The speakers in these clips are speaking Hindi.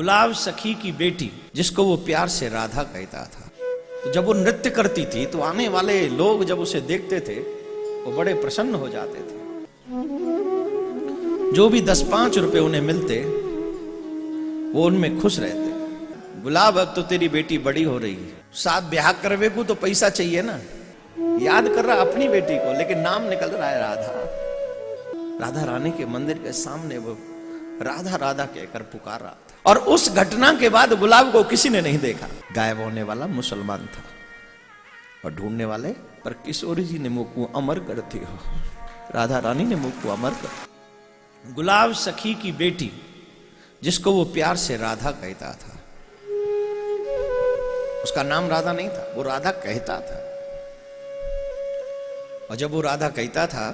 गुलाब सखी की बेटी, जिसको वो प्यार से राधा कहता था। तो जब वो नृत्य करती थी तो आने वाले लोग जब उसे देखते थे वो बड़े प्रसन्न हो जाते थे। जो भी 10-5 रुपए उन्हें मिलते वो उनमें खुश रहते। गुलाब अब तो तेरी बेटी बड़ी हो रही है, साथ ब्याह करवे को तो पैसा चाहिए ना। याद कर रहा अपनी बेटी को, लेकिन नाम निकल रहा है राधा। राधा रानी के मंदिर के सामने वो राधा राधा कहकर पुकार रहा था। और उस घटना के बाद गुलाब को किसी ने नहीं देखा। गायब होने वाला मुसलमान था और ढूंढने वाले पर किशोरी जी ने मुख को अमर करती हो। राधा रानी ने मुख को अमर कर। गुलाब सखी की बेटी, जिसको वो प्यार से राधा कहता था। उसका नाम राधा नहीं था, वो राधा कहता था। और जब वो राधा कहता था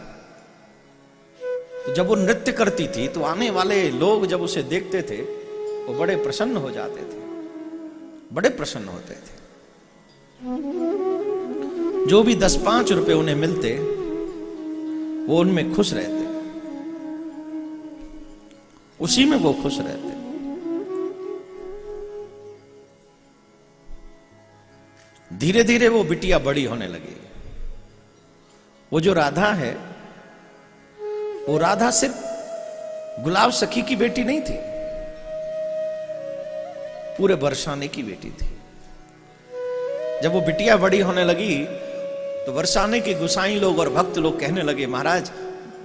तो जब वो नृत्य करती थी तो आने वाले लोग जब उसे देखते थे वो बड़े प्रसन्न हो जाते थे, बड़े प्रसन्न होते थे। जो भी 10-5 रुपए उन्हें मिलते वो उनमें खुश रहते, उसी में वो खुश रहते। धीरे धीरे वो बिटिया बड़ी होने लगी। वो जो राधा है, वो राधा सिर्फ गुलाब सखी की बेटी नहीं थी, पूरे बरसाने की बेटी थी। जब वो बिटिया बड़ी होने लगी तो बरसाने के गुसाई लोग और भक्त लोग कहने लगे, महाराज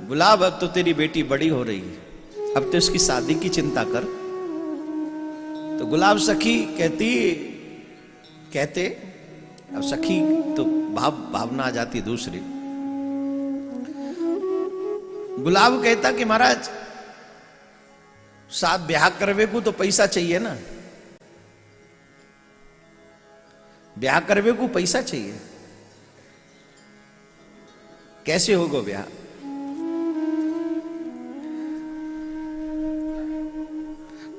गुलाब अब तो तेरी बेटी बड़ी हो रही है, अब तो इसकी शादी की चिंता कर। तो गुलाब सखी कहते अब सखी तो भावना आ जाती दूसरी। गुलाब कहता कि महाराज साथ ब्याह करवे को तो पैसा चाहिए ना, ब्याह करवे को पैसा चाहिए, कैसे होगा ब्याह?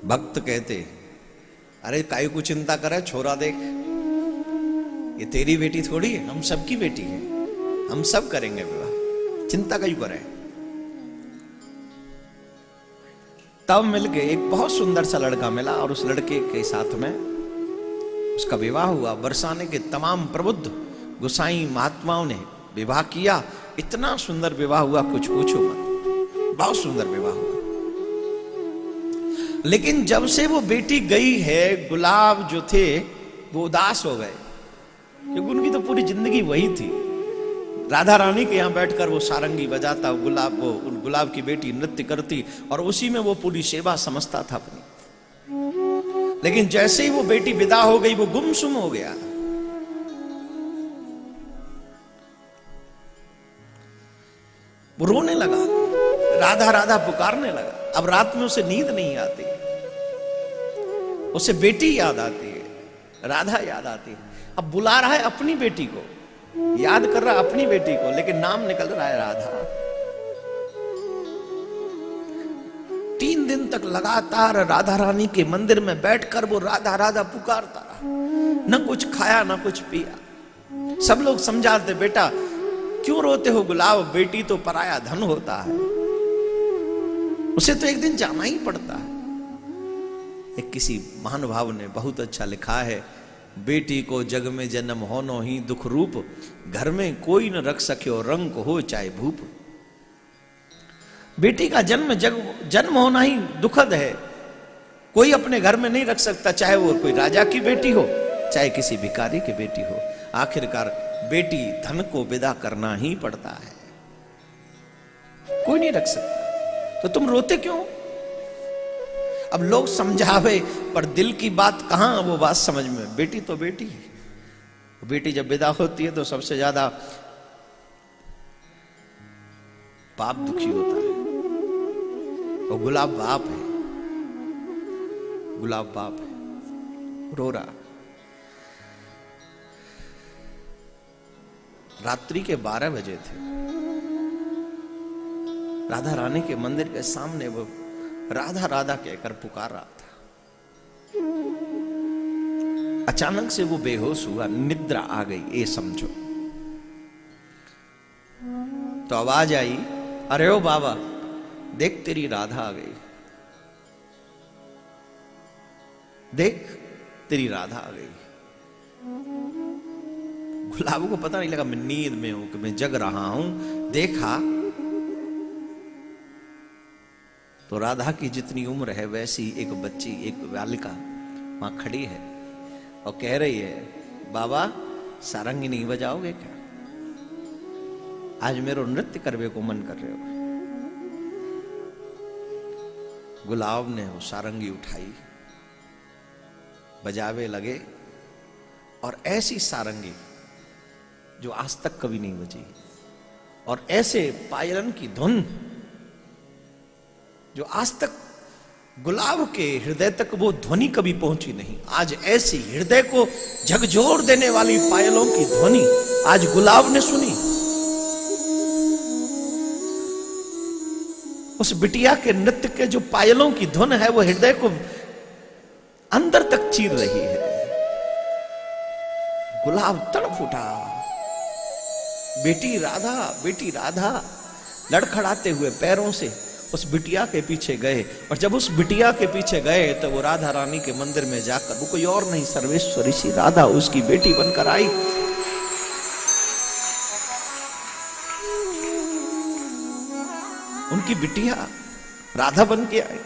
भक्त कहते, अरे काहे को चिंता करे, छोरा देख, ये तेरी बेटी थोड़ी है, हम सबकी बेटी है, हम सब करेंगे विवाह, चिंता क्यों करें? तब मिलके एक बहुत सुंदर सा लड़का मिला और उस लड़के के साथ में उसका विवाह हुआ। बरसाने के तमाम प्रबुद्ध गुसाई महात्माओं ने विवाह किया। इतना सुंदर विवाह हुआ, कुछ पूछो मत, बहुत सुंदर विवाह हुआ। लेकिन जब से वो बेटी गई है, गुलाब जो थे वो उदास हो गए, क्योंकि उनकी तो पूरी जिंदगी वही थी। राधा रानी के यहां बैठकर वो सारंगी बजाता, गुलाब की बेटी नृत्य करती और उसी में वो पूरी सेवा समझता था अपनी। लेकिन जैसे ही वो बेटी विदा हो गई वो गुमसुम हो गया। वो रोने लगा, राधा राधा पुकारने लगा। अब रात में उसे नींद नहीं आती, उसे बेटी याद आती है, राधा याद आती है। अब बुला रहा है अपनी बेटी को, याद कर रहा अपनी बेटी को, लेकिन नाम निकल रहा है राधा। 3 दिन तक लगातार राधा रानी के मंदिर में बैठकर वो राधा राधा पुकारता रहा, न कुछ खाया न कुछ पिया। सब लोग समझाते, बेटा क्यों रोते हो गुलाब, बेटी तो पराया धन होता है, उसे तो एक दिन जाना ही पड़ता है। एक किसी महानुभाव ने बहुत अच्छा लिखा है, बेटी को जग में जन्म होनो ही दुख रूप, घर में कोई न रख सके रंग हो चाहे भूप। बेटी का जन्म होना ही दुखद है, कोई अपने घर में नहीं रख सकता, चाहे वो कोई राजा की बेटी हो चाहे किसी भिखारी की बेटी हो। आखिरकार बेटी धन को विदा करना ही पड़ता है, कोई नहीं रख सकता। तो तुम रोते क्यों? अब लोग समझावे पर दिल की बात कहां वो बात समझ में। बेटी तो बेटी है, बेटी जब विदा होती है तो सबसे ज्यादा बाप दुखी होता है। और गुलाब बाप है, गुलाब बाप है, रो रहा। रात्रि के 12 बजे थे। राधा रानी के मंदिर के सामने वो राधा राधा कहकर पुकार रहा था। अचानक से वो बेहोश हुआ, निद्रा आ गई, ये समझो। तो आवाज आई, अरे ओ बाबा देख तेरी राधा आ गई। देख तेरी राधा आ गई। गुलाब को पता नहीं लगा मैं नींद में हूं कि मैं जग रहा हूं। देखा तो राधा की जितनी उम्र है वैसी एक बच्ची, एक बालिका वहां खड़ी है और कह रही है, बाबा सारंगी नहीं बजाओगे क्या? आज मेरो नृत्य करवे को मन कर रहे हो। गुलाब ने वो सारंगी उठाई, बजावे लगे, और ऐसी सारंगी जो आज तक कभी नहीं बजी, और ऐसे पायलन की धुन जो आज तक गुलाब के हृदय तक वो ध्वनि कभी पहुंची नहीं। आज ऐसी हृदय को झकझोर देने वाली पायलों की ध्वनि आज गुलाब ने सुनी। उस बिटिया के नृत्य के जो पायलों की धुन है वो हृदय को अंदर तक चीर रही है। गुलाब तड़प उठा, बेटी राधा, बेटी राधा। लड़खड़ाते हुए पैरों से उस बिटिया के पीछे गए, और जब उस बिटिया के पीछे गए तो वो राधा रानी के मंदिर में जाकर, वो कोई और नहीं सर्वेश्वरी सी राधा उसकी बेटी बनकर आई। उनकी बिटिया राधा बन के आई।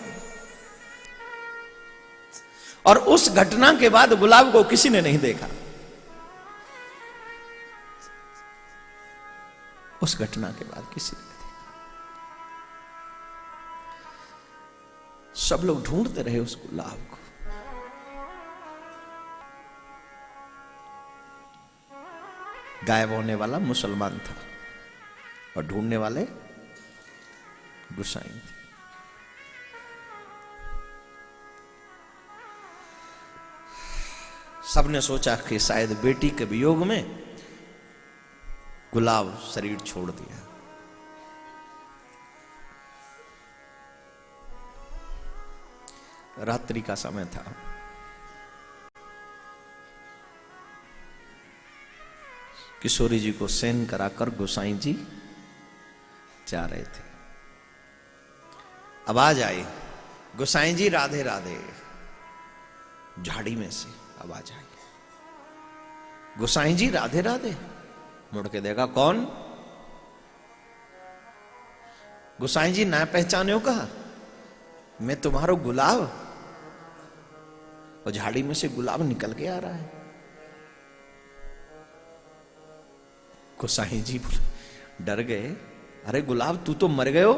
और उस घटना के बाद गुलाब को किसी ने नहीं देखा। उस घटना के बाद किसी ने नहीं देखा। सब लोग ढूंढते रहे उस गुलाब को। गायब होने वाला मुसलमान था और ढूंढने वाले गुसाई थे। सबने सोचा कि शायद बेटी के वियोग में गुलाब शरीर छोड़ दिया। रात्रि का समय था। किशोरी जी को शयन कराकर गोसाई जी जा रहे थे। आवाज आई, गोसाई जी राधे राधे। झाड़ी में से आवाज आई, गोसाई जी राधे राधे। मुड़ के देखा, कौन? गोसाई जी ना पहचाने हो? कहा, मैं तुम्हारो गुलाब। और झाड़ी में से गुलाब निकल के आ रहा है। गोसाई जी डर गए, अरे गुलाब तू तो मर गए हो।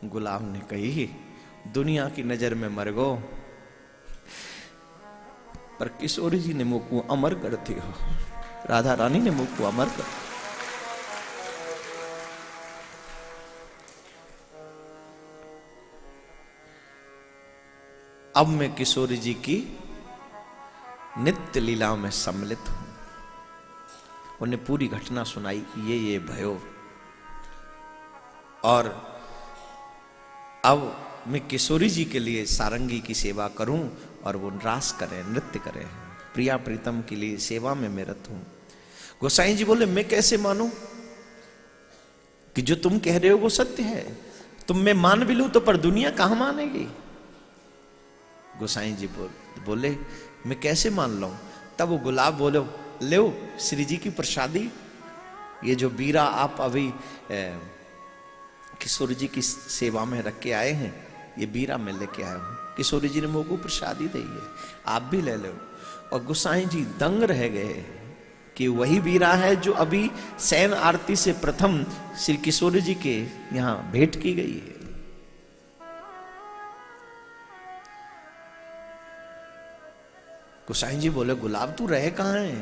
गुलाब ने कही, दुनिया की नजर में मर गो, पर किशोरी जी ने मुझको अमर करती हो, राधा रानी ने मुझको अमर कर। अब मैं किशोरी जी की नित्य लीला में सम्मिलित हूं। उन्हें पूरी घटना सुनाई, ये भयो, और अब मैं किशोरी जी के लिए सारंगी की सेवा करूं और वो रास करें, नृत्य करें, प्रिया प्रीतम के लिए सेवा में मैं रत हूं। गोसाई जी बोले, मैं कैसे मानूं कि जो तुम कह रहे हो वो सत्य है? तुम मैं मान भी लूं तो पर दुनिया कहां मानेगी? गोसाई जी बोले, मैं कैसे मान लूं? तब वो गुलाब बोलो, ले श्री जी की प्रसादी, ये जो बीरा आप अभी किशोरी जी की सेवा में रख के आए हैं, ये बीरा मैं लेके आया हूं। किशोरी जी ने मुझको प्रसादी दी है, आप भी ले लो। और गोसाई जी दंग रह गए कि वही बीरा है जो अभी शयन आरती से प्रथम श्री किशोरी जी के यहां भेंट की गई है। गोसाई जी बोले, गुलाब तू रहे कहां है?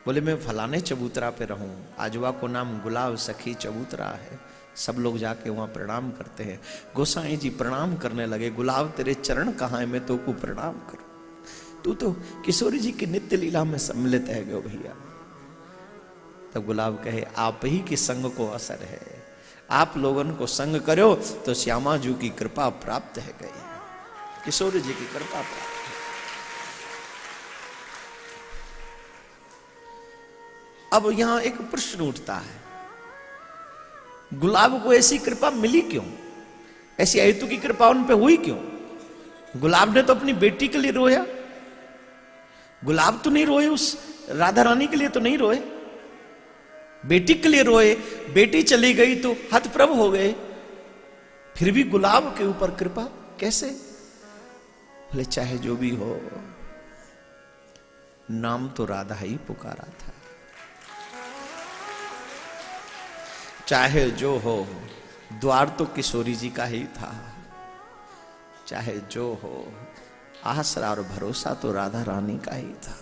बोले, मैं फलाने चबूतरा पे रहूं, आजवा को नाम गुलाब सखी चबूतरा है। सब लोग जाके वहां प्रणाम करते हैं। गोसाई जी प्रणाम करने लगे, गुलाब तेरे चरण कहां है, मैं तो को प्रणाम करूं? तू तो किशोरी जी की नित्य लीला में सम्मिलित है गो भैया। तब गुलाब कहे, आप ही के संग को असर है, आप लोगन को संग करो तो श्यामा जी की कृपा प्राप्त है गई, किशोरी जी की कृपा प्राप्त। अब यहां एक प्रश्न उठता है, गुलाब को ऐसी कृपा मिली क्यों? ऐसी अहेतु की कृपा उन पे हुई क्यों? गुलाब ने तो अपनी बेटी के लिए रोया, गुलाब तो नहीं रोए, उस राधा रानी के लिए तो नहीं रोए, बेटी के लिए रोए। बेटी चली गई तो हतप्रभ हो गए, फिर भी गुलाब के ऊपर कृपा कैसे? बोले चाहे जो भी हो, नाम तो राधा ही पुकारा था। चाहे जो हो, द्वार तो किशोरी जी का ही था। चाहे जो हो, आसरा और भरोसा तो राधा रानी का ही था।